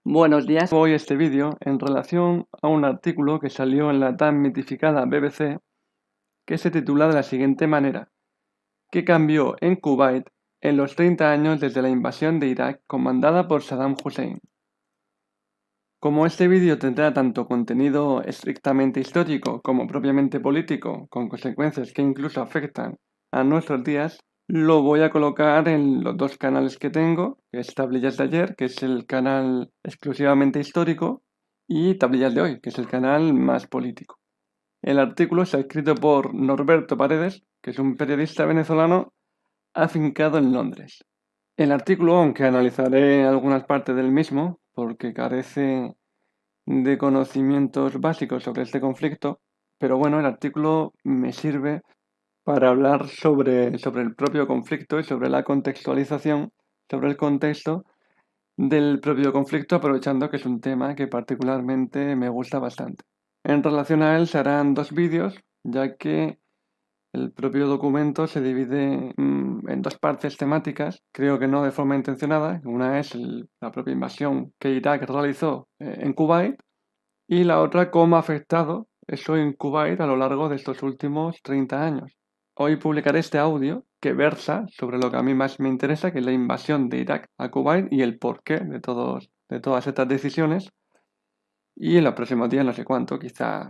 Buenos días. Hoy este vídeo en relación a un artículo que salió en la tan mitificada BBC que se titula de la siguiente manera: ¿Qué cambió en Kuwait en los 30 años desde la invasión de Irak comandada por Saddam Hussein? Como este vídeo tendrá tanto contenido estrictamente histórico como propiamente político, con consecuencias que incluso afectan a nuestros días, lo voy a colocar en los dos canales que tengo, que es Tablillas de ayer, que es el canal exclusivamente histórico, y Tablillas de hoy, que es el canal más político. El artículo está escrito por Norberto Paredes, que es un periodista venezolano afincado en Londres. El artículo, aunque analizaré algunas partes del mismo, porque carece de conocimientos básicos sobre este conflicto, pero bueno, el artículo me sirve para hablar sobre el propio conflicto y sobre la contextualización, sobre el contexto del propio conflicto, aprovechando que es un tema que particularmente me gusta bastante. En relación a él se harán dos vídeos, ya que el propio documento se divide en dos partes temáticas, creo que no de forma intencionada. Una es la propia invasión que Irak realizó en Kuwait, y la otra cómo ha afectado eso en Kuwait a lo largo de estos últimos 30 años. Hoy publicaré este audio que versa sobre lo que a mí más me interesa, que es la invasión de Irak a Kuwait y el porqué de todas estas decisiones. Y en los próximos días, no sé cuánto, quizá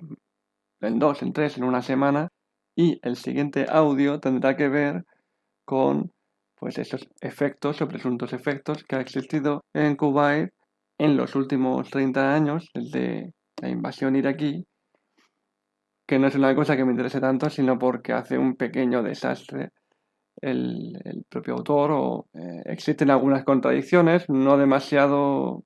en 2, en 3, en una semana. Y el siguiente audio tendrá que ver con pues esos efectos o presuntos efectos que ha existido en Kuwait en los últimos 30 años, desde la invasión iraquí, que no es una cosa que me interese tanto, sino porque hace un pequeño desastre el propio autor, o existen algunas contradicciones, no demasiado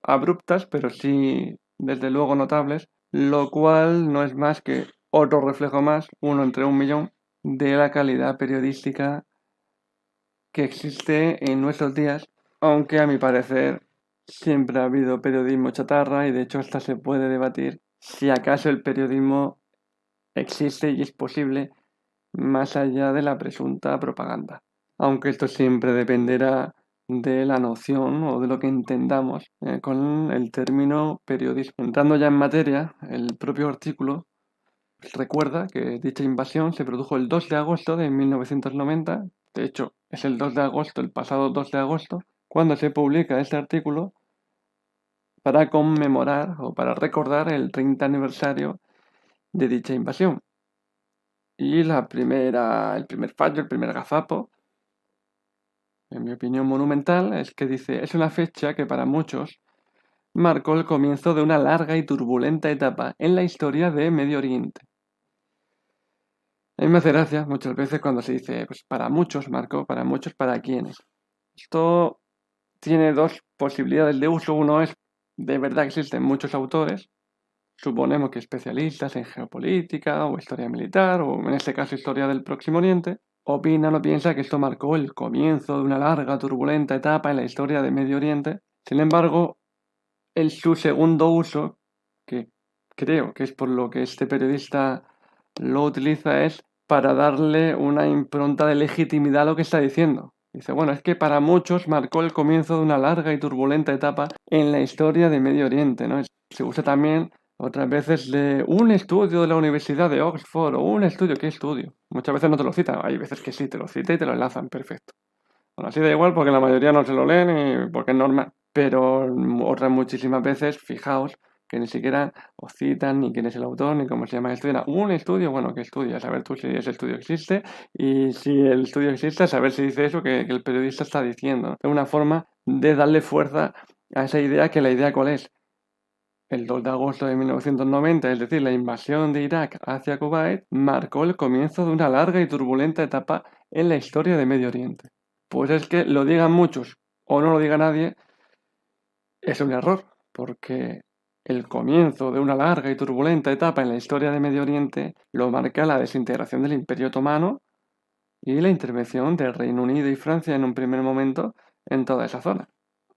abruptas, pero sí desde luego notables, lo cual no es más que otro reflejo más, uno entre un millón, de la calidad periodística que existe en nuestros días, aunque a mi parecer siempre ha habido periodismo chatarra, y de hecho hasta se puede debatir si acaso el periodismo existe y es posible más allá de la presunta propaganda. Aunque esto siempre dependerá de la noción o de lo que entendamos con el término periodismo. Entrando ya en materia, el propio artículo recuerda que dicha invasión se produjo el 2 de agosto de 1990. De hecho, es el 2 de agosto, el pasado 2 de agosto, cuando se publica este artículo para conmemorar o para recordar el 30 aniversario de dicha invasión. Y el primer fallo, el primer gazapo, en mi opinión monumental, es que dice: es una fecha que para muchos marcó el comienzo de una larga y turbulenta etapa en la historia de Medio Oriente. A mí me hace gracia muchas veces cuando se dice, pues para muchos marcó, para muchos, ¿para quiénes? Esto tiene dos posibilidades de uso. Uno es, de verdad existen muchos autores, suponemos que especialistas en geopolítica o historia militar, o en este caso historia del Próximo Oriente, opinan o piensan que esto marcó el comienzo de una larga, turbulenta etapa en la historia de Medio Oriente. Sin embargo, su segundo uso, que creo que es por lo que este periodista lo utiliza, es para darle una impronta de legitimidad a lo que está diciendo. Dice, bueno, es que para muchos marcó el comienzo de una larga y turbulenta etapa en la historia de Medio Oriente, ¿no? Se usa también otras veces de un estudio de la Universidad de Oxford, o un estudio. ¿Qué estudio? Muchas veces no te lo citan, hay veces que sí, te lo cita y te lo enlazan, perfecto. Bueno, así da igual porque la mayoría no se lo leen y porque es normal. Pero otras muchísimas veces, fijaos, que ni siquiera os citan ni quién es el autor ni cómo se llama el estudio. Nada. Un estudio, bueno, ¿qué estudio? A saber tú si ese estudio existe, y si el estudio existe, a saber si dice eso que el periodista está diciendo, ¿no? Es una forma de darle fuerza a esa idea, que la idea ¿cuál es? El 2 de agosto de 1990, es decir, la invasión de Irak hacia Kuwait, marcó el comienzo de una larga y turbulenta etapa en la historia de Medio Oriente. Pues es que lo digan muchos o no lo diga nadie, es un error, porque el comienzo de una larga y turbulenta etapa en la historia de Medio Oriente lo marca la desintegración del Imperio Otomano y la intervención del Reino Unido y Francia en un primer momento en toda esa zona.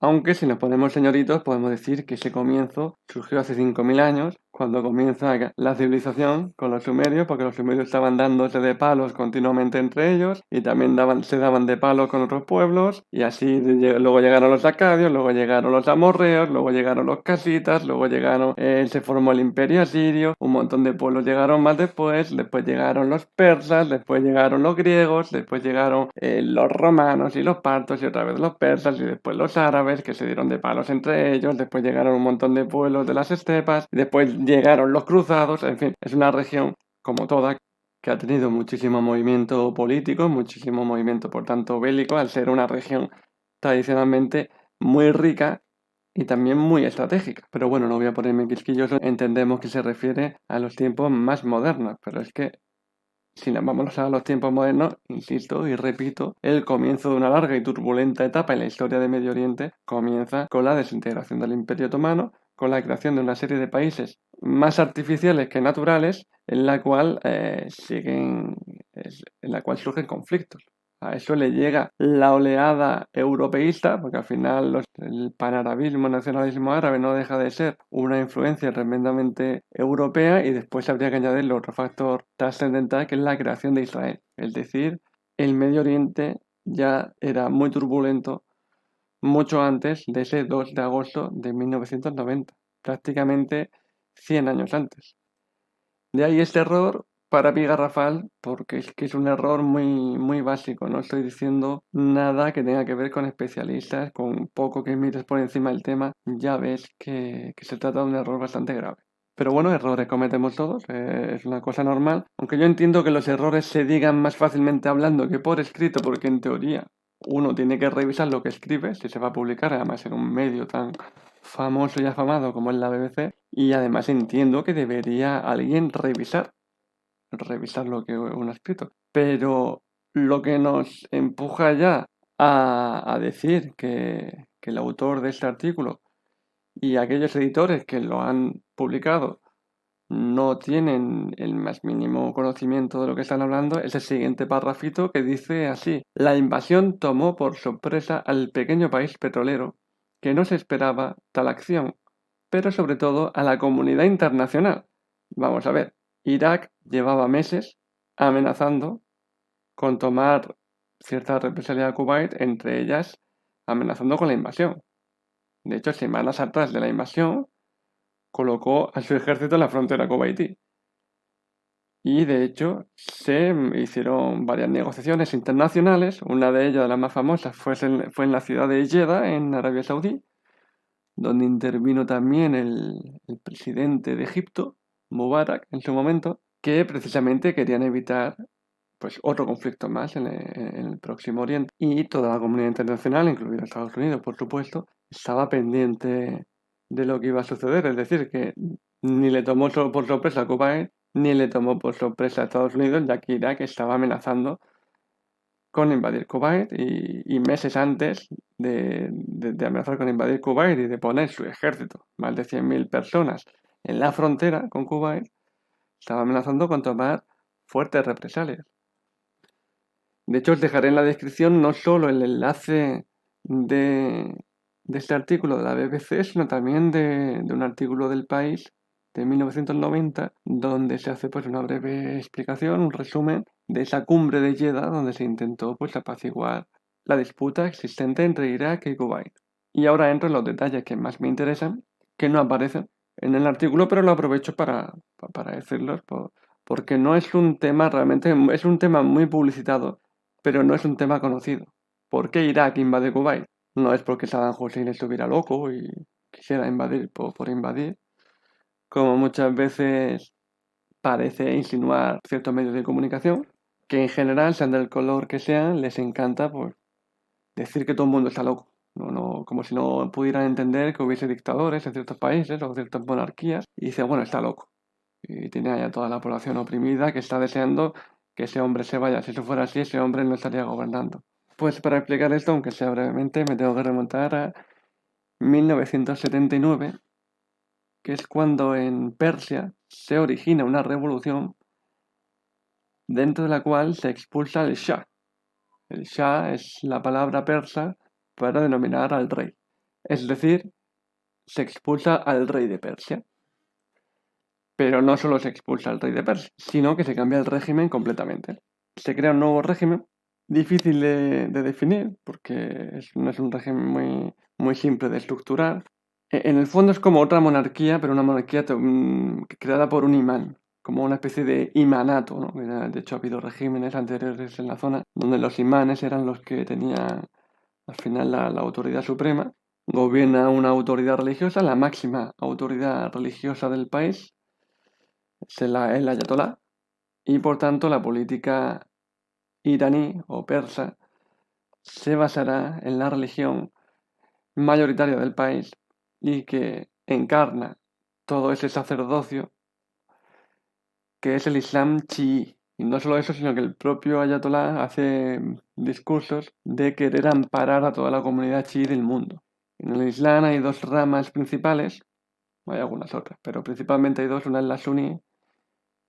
Aunque si nos ponemos señoritos podemos decir que ese comienzo surgió hace 5.000 años, cuando comienza la civilización con los sumerios, porque los sumerios estaban dándose de palos continuamente entre ellos y también se daban de palos con otros pueblos, y así luego llegaron los acadios, luego llegaron los amorreos, luego llegaron los casitas, luego se formó el imperio asirio, un montón de pueblos llegaron más después llegaron los persas, después llegaron los griegos, después llegaron los romanos y los partos y otra vez los persas y después los árabes que se dieron de palos entre ellos, después llegaron un montón de pueblos de las estepas, después llegaron los cruzados, en fin, es una región como toda que ha tenido muchísimo movimiento político, muchísimo movimiento por tanto bélico, al ser una región tradicionalmente muy rica y también muy estratégica. Pero bueno, no voy a ponerme quisquilloso, entendemos que se refiere a los tiempos más modernos, pero es que si nos vamos a los tiempos modernos, insisto y repito, el comienzo de una larga y turbulenta etapa en la historia de Medio Oriente comienza con la desintegración del Imperio Otomano, con la creación de una serie de países más artificiales que naturales, en la cual surgen conflictos. A eso le llega la oleada europeísta, porque al final el panarabismo, el nacionalismo árabe no deja de ser una influencia tremendamente europea, y después habría que añadirle otro factor trascendental que es la creación de Israel. Es decir, el Medio Oriente ya era muy turbulento mucho antes de ese 2 de agosto de 1990, prácticamente 100 años antes. De ahí este error para mí garrafal, porque es que es un error muy básico. No estoy diciendo nada que tenga que ver con especialistas, con poco que mires por encima del tema, ya ves que se trata de un error bastante grave. Pero bueno, errores cometemos todos, es una cosa normal. Aunque yo entiendo que los errores se digan más fácilmente hablando que por escrito, porque en teoría uno tiene que revisar lo que escribe, si se va a publicar, además en un medio tan famoso y afamado como es la BBC, y además entiendo que debería alguien revisar lo que uno ha escrito. Pero lo que nos empuja ya a decir que el autor de este artículo y aquellos editores que lo han publicado no tienen el más mínimo conocimiento de lo que están hablando es el siguiente párrafito, que dice así: la invasión tomó por sorpresa al pequeño país petrolero, que no se esperaba tal acción, pero sobre todo a la comunidad internacional. Vamos a ver, Irak llevaba meses amenazando con tomar cierta represalia a Kuwait, entre ellas amenazando con la invasión. De hecho, semanas atrás de la invasión, colocó a su ejército en la frontera kuwaití. Y de hecho, se hicieron varias negociaciones internacionales. Una de ellas, la más famosa, fue en la ciudad de Jeddah, en Arabia Saudí, donde intervino también el presidente de Egipto, Mubarak, en su momento, que precisamente querían evitar pues otro conflicto más en el Próximo Oriente. Y toda la comunidad internacional, incluido Estados Unidos, por supuesto, estaba pendiente de lo que iba a suceder. Es decir, que ni le tomó por sorpresa a Kuwait, ni le tomó por sorpresa a Estados Unidos, ya que Irak estaba amenazando con invadir Kuwait, y meses antes de amenazar con invadir Kuwait y de poner su ejército, más de 100.000 personas, en la frontera con Kuwait, estaba amenazando con tomar fuertes represalias. De hecho, os dejaré en la descripción no solo el enlace de este artículo de la BBC, sino también de un artículo del País de 1990, donde se hace pues una breve explicación, un resumen de esa cumbre de Jeddah, donde se intentó pues apaciguar la disputa existente entre Irak y Kuwait. Y ahora entro en los detalles que más me interesan, que no aparecen en el artículo, pero lo aprovecho para decirlos, porque no es un tema realmente, es un tema muy publicitado, pero no es un tema conocido. ¿Por qué Irak invade Kuwait? No es porque Saddam Hussein estuviera loco y quisiera invadir por invadir, como muchas veces parece insinuar ciertos medios de comunicación, que en general, sean del color que sean, les encanta pues, decir que todo el mundo está loco. Como si no pudieran entender que hubiese dictadores en ciertos países o ciertas monarquías, y dice, bueno, está loco. Y tiene allá toda la población oprimida que está deseando que ese hombre se vaya. Si eso fuera así, ese hombre no estaría gobernando. Pues para explicar esto, aunque sea brevemente, me tengo que remontar a 1979, que es cuando en Persia se origina una revolución dentro de la cual se expulsa al Shah. El Shah es la palabra persa para denominar al rey. Es decir, se expulsa al rey de Persia. Pero no solo se expulsa al rey de Persia, sino que se cambia el régimen completamente. Se crea un nuevo régimen, difícil de definir, porque no es un régimen muy simple de estructurar. En el fondo es como otra monarquía, pero una monarquía creada por un imán, como una especie de imanato, ¿no? De hecho, ha habido regímenes anteriores en la zona donde los imanes eran los que tenían al final la autoridad suprema. Gobierna una autoridad religiosa, la máxima autoridad religiosa del país, es el ayatolá, y por tanto la política iraní o persa se basará en la religión mayoritaria del país y que encarna todo ese sacerdocio que es el Islam chií. Y no solo eso, sino que el propio ayatolá hace discursos de querer amparar a toda la comunidad chií del mundo. En el Islam hay dos ramas principales, hay algunas otras, pero principalmente hay dos, una es la suní,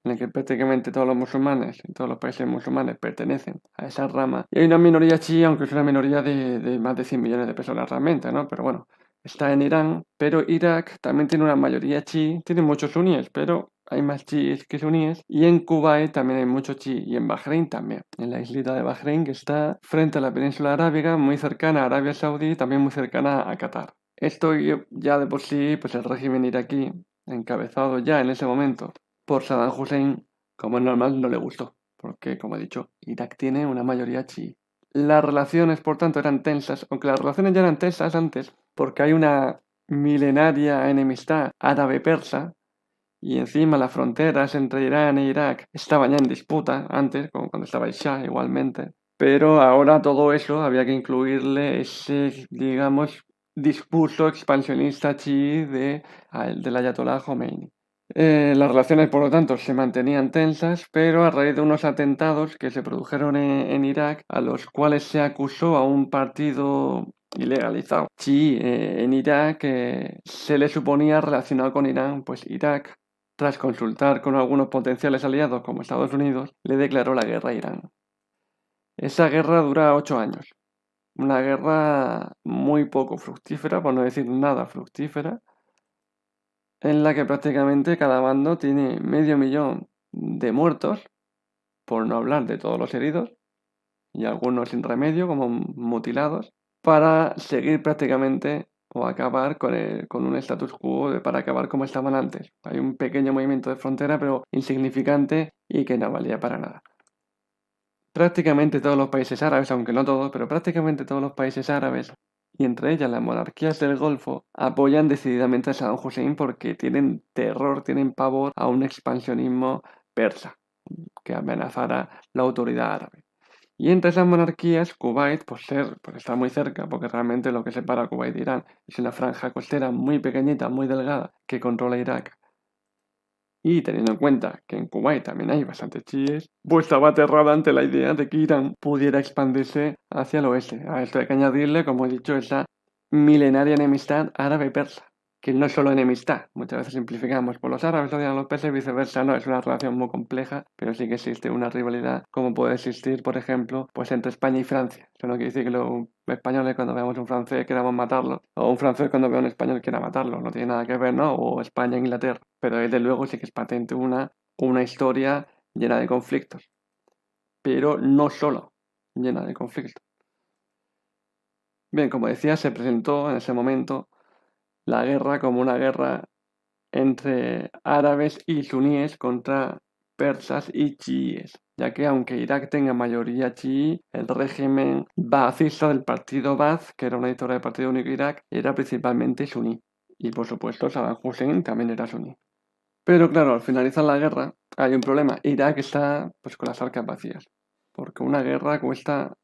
en la que prácticamente todos los musulmanes, en todos los países musulmanes pertenecen a esa rama. Y hay una minoría chií, aunque es una minoría de más de 100 millones de personas realmente, ¿no? Pero bueno, está en Irán, pero Irak también tiene una mayoría chií, tiene muchos suníes, pero hay más chiíes que suníes. Y en Kuwait también hay muchos chií, y en Bahrein también, en la islita de Bahrein, que está frente a la península arábiga, muy cercana a Arabia Saudí y también muy cercana a Qatar. Esto ya de por sí, pues el régimen iraquí, encabezado ya en ese momento por Saddam Hussein, como es normal, no le gustó, porque, como he dicho, Irak tiene una mayoría chií. Las relaciones, por tanto, eran tensas, aunque las relaciones ya eran tensas antes, porque hay una milenaria enemistad árabe-persa, y encima las fronteras entre Irán e Irak estaban ya en disputa antes, como cuando estaba el Shah igualmente. Pero ahora todo eso había que incluirle ese, digamos, discurso expansionista chií del ayatolá Khomeini. Las relaciones, por lo tanto, se mantenían tensas, pero a raíz de unos atentados que se produjeron en Irak, a los cuales se acusó a un partido ilegalizado chií en Irak, que se le suponía relacionado con Irán, pues Irak, tras consultar con algunos potenciales aliados como Estados Unidos, le declaró la guerra a Irán. Esa guerra dura 8 años, una guerra muy poco fructífera, por no decir nada fructífera, en la que prácticamente cada bando tiene medio millón de muertos, por no hablar de todos los heridos, y algunos sin remedio, como mutilados, para seguir prácticamente o acabar con un status quo para acabar como estaban antes. Hay un pequeño movimiento de frontera, pero insignificante y que no valía para nada. Prácticamente todos los países árabes, aunque no todos, pero prácticamente todos los países árabes, y entre ellas las monarquías del Golfo, apoyan decididamente a Saddam Hussein porque tienen terror, tienen pavor a un expansionismo persa que amenazara la autoridad árabe. Y entre esas monarquías, Kuwait, por estar muy cerca, porque realmente lo que separa Kuwait de Irán es una franja costera muy pequeñita, muy delgada, que controla Irak, y teniendo en cuenta que en Kuwait también hay bastantes chiíes, pues estaba aterrada ante la idea de que Irán pudiera expandirse hacia el oeste. A esto hay que añadirle, como he dicho, esa milenaria enemistad árabe-persa, que no es solo enemistad, muchas veces simplificamos, por los árabes odian a los persas y viceversa, no, es una relación muy compleja, pero sí que existe una rivalidad, como puede existir, por ejemplo, pues entre España y Francia. Eso no quiere decir que los españoles cuando veamos un francés queramos matarlo, o un francés cuando vea un español quiera matarlo, no tiene nada que ver, ¿no? O España e Inglaterra, pero desde luego sí que es patente una historia llena de conflictos, pero no solo llena de conflictos. Bien, como decía, se presentó en ese momento la guerra como una guerra entre árabes y suníes contra persas y chiíes, ya que aunque Irak tenga mayoría chií, el régimen baacista del partido Baath, que era una dictadura del Partido Único de Irak, era principalmente suní. Y por supuesto Saddam Hussein también era suní. Pero claro, al finalizar la guerra hay un problema. Irak está pues con las arcas vacías, porque una guerra cuesta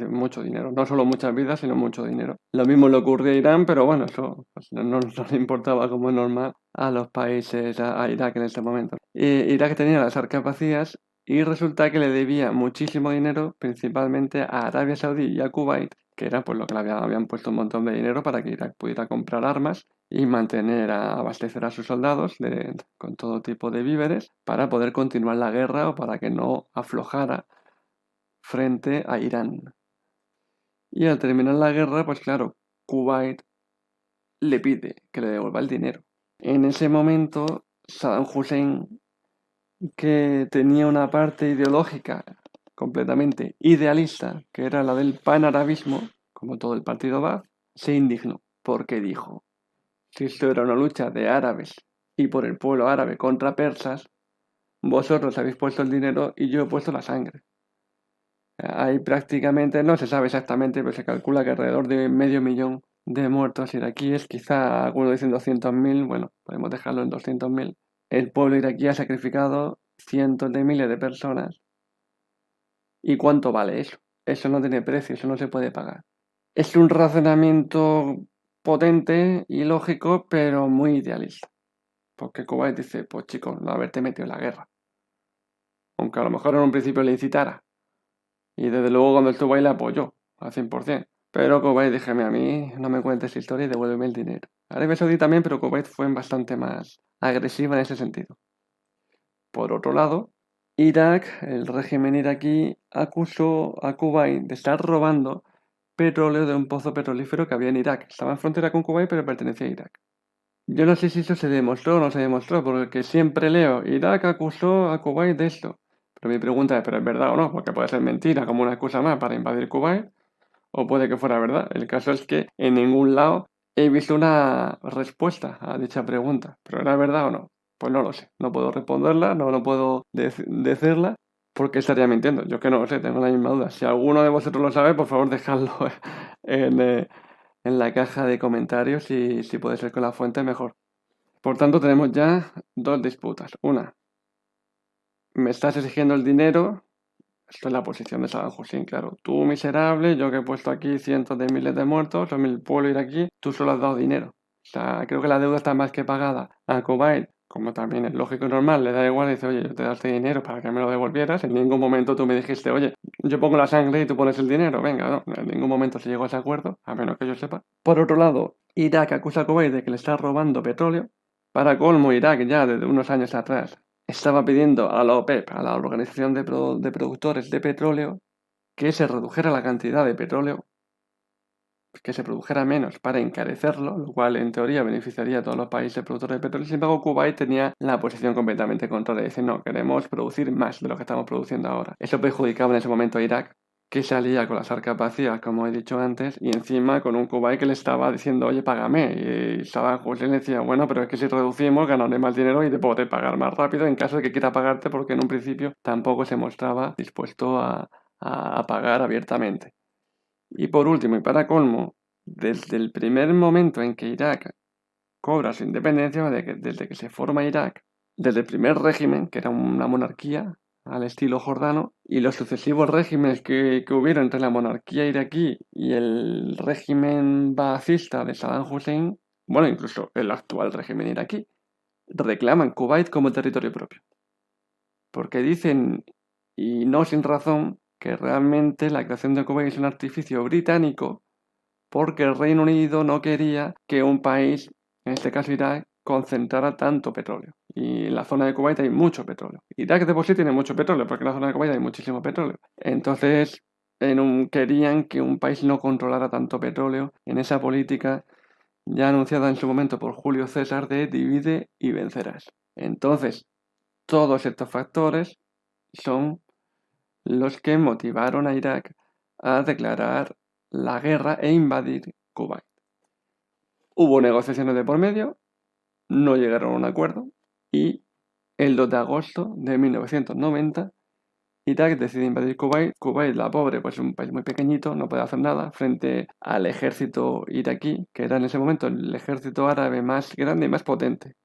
mucho dinero, no solo muchas vidas, sino mucho dinero. Lo mismo le ocurrió a Irán, pero bueno, eso pues, no le importaba como es normal a los países, a Irak en este momento. Irak tenía las arcas vacías y resulta que le debía muchísimo dinero, principalmente a Arabia Saudí y a Kuwait, que era pues lo que le habían puesto un montón de dinero para que Irak pudiera comprar armas y abastecer a sus soldados con todo tipo de víveres para poder continuar la guerra o para que no aflojara frente a Irán. Y al terminar la guerra, pues claro, Kuwait le pide que le devuelva el dinero. En ese momento, Saddam Hussein, que tenía una parte ideológica completamente idealista, que era la del panarabismo, como todo el partido Baath, se indignó porque dijo: si esto era una lucha de árabes y por el pueblo árabe contra persas, vosotros habéis puesto el dinero y yo he puesto la sangre. Hay prácticamente, no se sabe exactamente, pero se calcula que alrededor de 500.000 de muertos iraquíes, quizá algunos dicen 200.000, bueno, podemos dejarlo en 200.000. El pueblo iraquí ha sacrificado cientos de miles de personas. ¿Y cuánto vale eso? Eso no tiene precio, eso no se puede pagar. Es un razonamiento potente y lógico, pero muy idealista. Porque Kuwait dice: pues chicos, no haberte metido en la guerra. Aunque a lo mejor en un principio le incitara. Y desde luego cuando estuvo ahí le apoyó, al 100%. Pero Kuwait, déjame a mí, no me cuentes historia y devuélveme el dinero. Arabia Saudí también, pero Kuwait fue bastante más agresiva en ese sentido. Por otro lado, Irak, el régimen iraquí, acusó a Kuwait de estar robando petróleo de un pozo petrolífero que había en Irak. Estaba en frontera con Kuwait, pero pertenecía a Irak. Yo no sé si eso se demostró o no se demostró, porque siempre leo: Irak acusó a Kuwait de esto. Pero mi pregunta es: ¿pero es verdad o no? Porque puede ser mentira, como una excusa más para invadir Kuwait, o puede que fuera verdad. El caso es que en ningún lado he visto una respuesta a dicha pregunta. ¿Pero era verdad o no? Pues no lo sé. No puedo responderla, no puedo decirla, porque estaría mintiendo. Yo que no lo sé, tengo la misma duda. Si alguno de vosotros lo sabe, por favor dejadlo en la caja de comentarios, y si puede ser con la fuente, mejor. Por tanto, tenemos ya dos disputas. Una: me estás exigiendo el dinero. Esto es la posición de Saddam Hussein, claro. Tú, miserable, yo que he puesto aquí cientos de miles de muertos, o el pueblo iraquí, tú solo has dado dinero. O sea, creo que la deuda está más que pagada. A Kuwait, como también es lógico y normal, le da igual, dice: oye, yo te doy este dinero para que me lo devolvieras. En ningún momento tú me dijiste: oye, yo pongo la sangre y tú pones el dinero. Venga, no. En ningún momento se llegó a ese acuerdo, a menos que yo sepa. Por otro lado, Irak acusa a Kuwait de que le está robando petróleo. Para colmo, Irak ya desde unos años atrás estaba pidiendo a la OPEP, a la Organización de Productores de Petróleo, que se redujera la cantidad de petróleo, que se produjera menos para encarecerlo, lo cual en teoría beneficiaría a todos los países productores de petróleo. Sin embargo, Kuwait tenía la posición completamente contraria, dice: no, queremos producir más de lo que estamos produciendo ahora. Eso perjudicaba en ese momento a Irak, que salía con las arcas vacías, como he dicho antes, y encima con un Kuwait que le estaba diciendo: oye, págame. Y Saddam Hussein le decía: bueno, pero es que si reducimos, ganaré más dinero y te podré pagar más rápido en caso de que quiera pagarte, porque en un principio tampoco se mostraba dispuesto a pagar abiertamente. Y por último, y para colmo, desde el primer momento en que Irak cobra su independencia, desde que se forma Irak, desde el primer régimen, que era una monarquía al estilo jordano, y los sucesivos regímenes que hubieron entre la monarquía iraquí y el régimen baacista de Saddam Hussein, bueno, incluso el actual régimen iraquí, reclaman Kuwait como territorio propio. Porque dicen, y no sin razón, que realmente la creación de Kuwait es un artificio británico, porque el Reino Unido no quería que un país, en este caso Irak, concentrara tanto petróleo. Y en la zona de Kuwait hay mucho petróleo. Irak de por sí tiene mucho petróleo, porque en la zona de Kuwait hay muchísimo petróleo. Entonces, querían que un país no controlara tanto petróleo en esa política ya anunciada en su momento por Julio César de divide y vencerás. Entonces, todos estos factores son los que motivaron a Irak a declarar la guerra e invadir Kuwait. Hubo negociaciones de por medio, no llegaron a un acuerdo, y el 2 de agosto de 1990 Irak decide invadir Kuwait. Kuwait, la pobre, pues es un país muy pequeñito, no puede hacer nada frente al ejército iraquí, que era en ese momento el ejército árabe más grande y más potente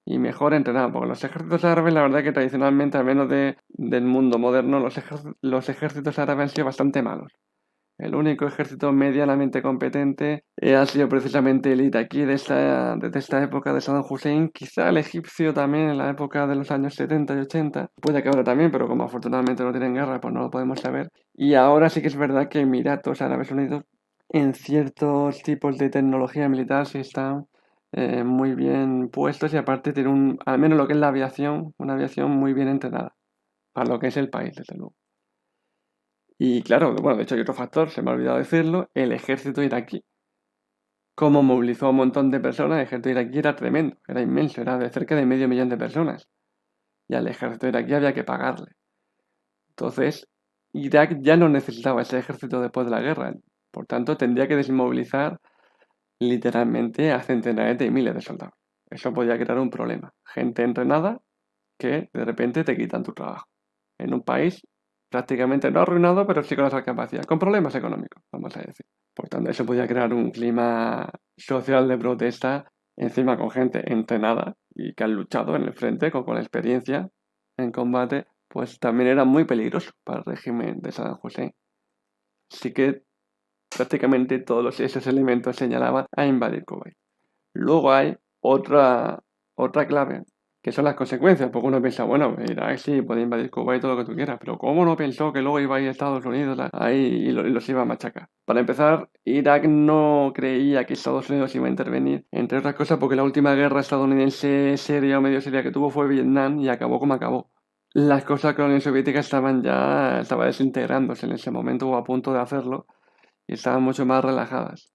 y mejor entrenado, porque los ejércitos árabes, la verdad que tradicionalmente, al menos del mundo moderno, los ejércitos árabes han sido bastante malos. El único ejército medianamente competente ha sido precisamente el iraquí desde esta época de Saddam Hussein, quizá el egipcio también en la época de los años 70 y 80, puede que ahora también, pero como afortunadamente no tienen guerra, pues no lo podemos saber. Y ahora sí que es verdad que Emiratos Árabes Unidos en ciertos tipos de tecnología militar sí están muy bien puestos, y aparte tienen al menos lo que es la aviación, una aviación muy bien entrenada, para lo que es el país, desde luego. Y claro, bueno, de hecho hay otro factor, se me ha olvidado decirlo: el ejército iraquí. cómo movilizó a un montón de personas. El ejército iraquí era tremendo, era inmenso, era de cerca de 500.000 de personas. Y al ejército iraquí había que pagarle. Entonces, Irak ya no necesitaba ese ejército después de la guerra. Por tanto, tendría que desmovilizar literalmente a centenares de miles de soldados. Eso podía crear un problema. Gente entrenada que de repente te quitan tu trabajo. En un país prácticamente no arruinado, pero sí con las capacidades, con problemas económicos, vamos a decir. Por tanto, eso podía crear un clima social de protesta, encima con gente entrenada y que han luchado en el frente con la experiencia en combate, pues también era muy peligroso para el régimen de Saddam Hussein. Así que prácticamente todos esos elementos señalaban a invadir Kuwait. Luego hay otra clave, que son las consecuencias, porque uno piensa, bueno, Irak sí puede invadir Kuwait todo lo que tú quieras, pero ¿cómo no pensó que luego iba a ir a Estados Unidos ahí y los iba a machacar? Para empezar, Irak no creía que Estados Unidos iba a intervenir, entre otras cosas porque la última guerra estadounidense seria o medio seria que tuvo fue Vietnam y acabó como acabó. Las cosas con la Unión Soviética estaba desintegrándose en ese momento o a punto de hacerlo y estaban mucho más relajadas.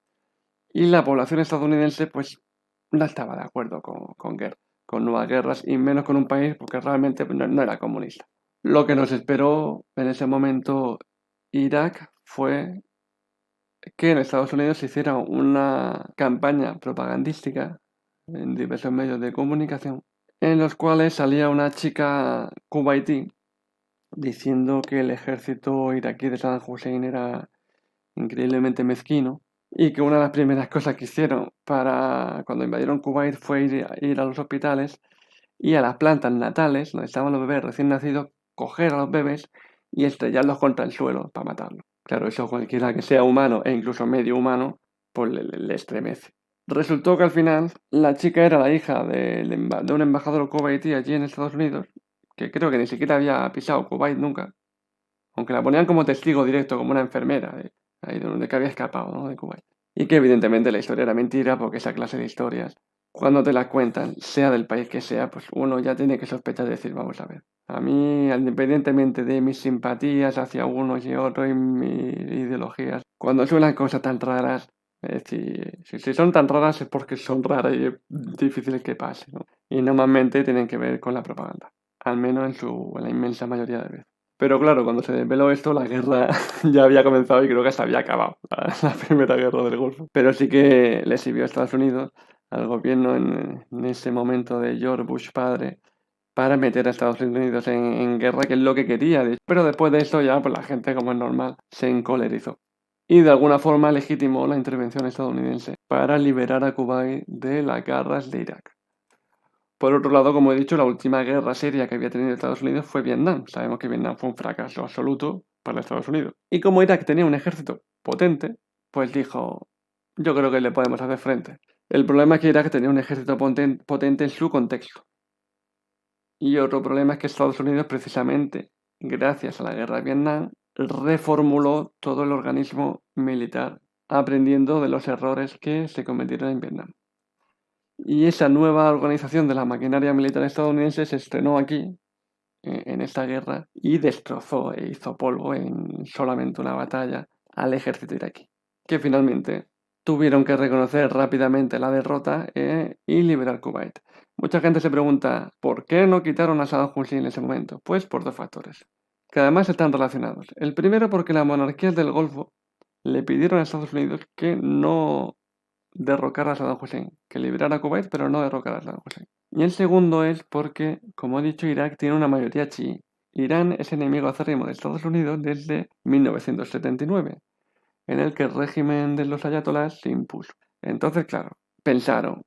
Y la población estadounidense pues no estaba de acuerdo con nuevas guerras y menos con un país porque realmente no era comunista. Lo que nos esperó en ese momento Irak fue que en Estados Unidos se hiciera una campaña propagandística en diversos medios de comunicación en los cuales salía una chica kuwaití diciendo que el ejército iraquí de Saddam Hussein era increíblemente mezquino y que una de las primeras cosas que hicieron para cuando invadieron Kuwait fue ir a los hospitales y a las plantas natales donde estaban los bebés recién nacidos, coger a los bebés y estrellarlos contra el suelo para matarlos. Claro, eso cualquiera que sea humano e incluso medio humano, pues le estremece. Resultó que al final la chica era la hija de un embajador kuwaití allí en Estados Unidos, que creo que ni siquiera había pisado Kuwait nunca, aunque la ponían como testigo directo, como una enfermera, ahí de que había escapado, ¿no? De Kuwait. Y que evidentemente la historia era mentira, porque esa clase de historias, cuando te las cuentan, sea del país que sea, pues uno ya tiene que sospechar y decir, vamos a ver. A mí, independientemente de mis simpatías hacia unos y otros y mis ideologías, cuando suenan cosas tan raras, es decir, si son tan raras es porque son raras y es difícil que pase, ¿no? Y normalmente tienen que ver con la propaganda, al menos en la inmensa mayoría de veces. Pero claro, cuando se desveló esto, la guerra ya había comenzado y creo que se había acabado, la primera guerra del Golfo. Pero sí que le sirvió a Estados Unidos, al gobierno en ese momento de George Bush padre, para meter a Estados Unidos en guerra, que es lo que quería. Pero después de eso ya, pues la gente, como es normal, se encolerizó. Y de alguna forma legitimó la intervención estadounidense para liberar a Kuwait de las garras de Irak. Por otro lado, como he dicho, la última guerra seria que había tenido Estados Unidos fue Vietnam. Sabemos que Vietnam fue un fracaso absoluto para Estados Unidos. Y como Irak tenía un ejército potente, pues dijo, yo creo que le podemos hacer frente. El problema es que Irak tenía un ejército potente en su contexto. Y otro problema es que Estados Unidos, precisamente gracias a la guerra de Vietnam, reformuló todo el organismo militar, aprendiendo de los errores que se cometieron en Vietnam. Y esa nueva organización de la maquinaria militar estadounidense se estrenó aquí, en esta guerra, y destrozó e hizo polvo en solamente una batalla al ejército iraquí, que finalmente tuvieron que reconocer rápidamente la derrota y liberar Kuwait. Mucha gente se pregunta, ¿por qué no quitaron a Saddam Hussein en ese momento? Pues por dos factores, que además están relacionados. El primero porque las monarquías del Golfo le pidieron a Estados Unidos que no derrocar a Saddam Hussein, que liberara Kuwait, pero no derrocar a Saddam Hussein. Y el segundo es porque, como he dicho, Irak tiene una mayoría chií. Irán es enemigo acérrimo de Estados Unidos desde 1979, en el que el régimen de los ayatolás se impuso. Entonces, claro, pensaron,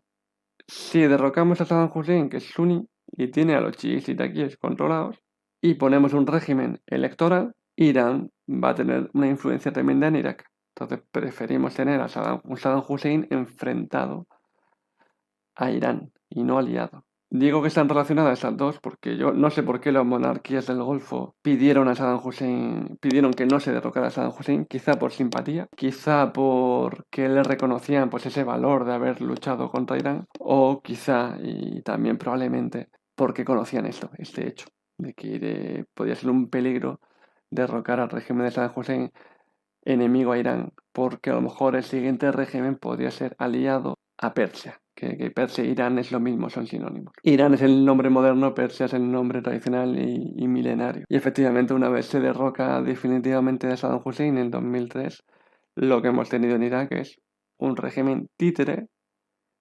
si derrocamos a Saddam Hussein, que es suní y tiene a los chiíes iraquíes controlados, y ponemos un régimen electoral, Irán va a tener una influencia tremenda en Irak. Entonces preferimos tener a Saddam Hussein enfrentado a Irán y no aliado. Digo que están relacionadas estas dos porque yo no sé por qué las monarquías del Golfo pidieron a Saddam Hussein, pidieron que no se derrocara a Saddam Hussein, quizá por simpatía, quizá porque le reconocían pues ese valor de haber luchado contra Irán, o quizá y también probablemente porque conocían este hecho, de que podía ser un peligro derrocar al régimen de Saddam Hussein enemigo a Irán, porque a lo mejor el siguiente régimen podría ser aliado a Persia, que Persia e Irán es lo mismo, son sinónimos. Irán es el nombre moderno, Persia es el nombre tradicional y milenario. Y efectivamente, una vez se derroca definitivamente a Saddam Hussein en 2003, lo que hemos tenido en Irak es un régimen títere,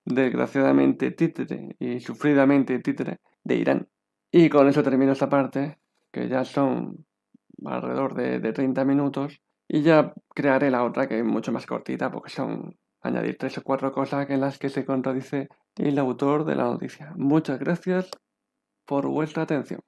desgraciadamente títere y sufridamente títere de Irán. Y con eso termino esta parte, que ya son alrededor de 30 minutos, y ya crearé la otra, que es mucho más cortita, porque son añadir 3 o 4 cosas en las que se contradice el autor de la noticia. Muchas gracias por vuestra atención.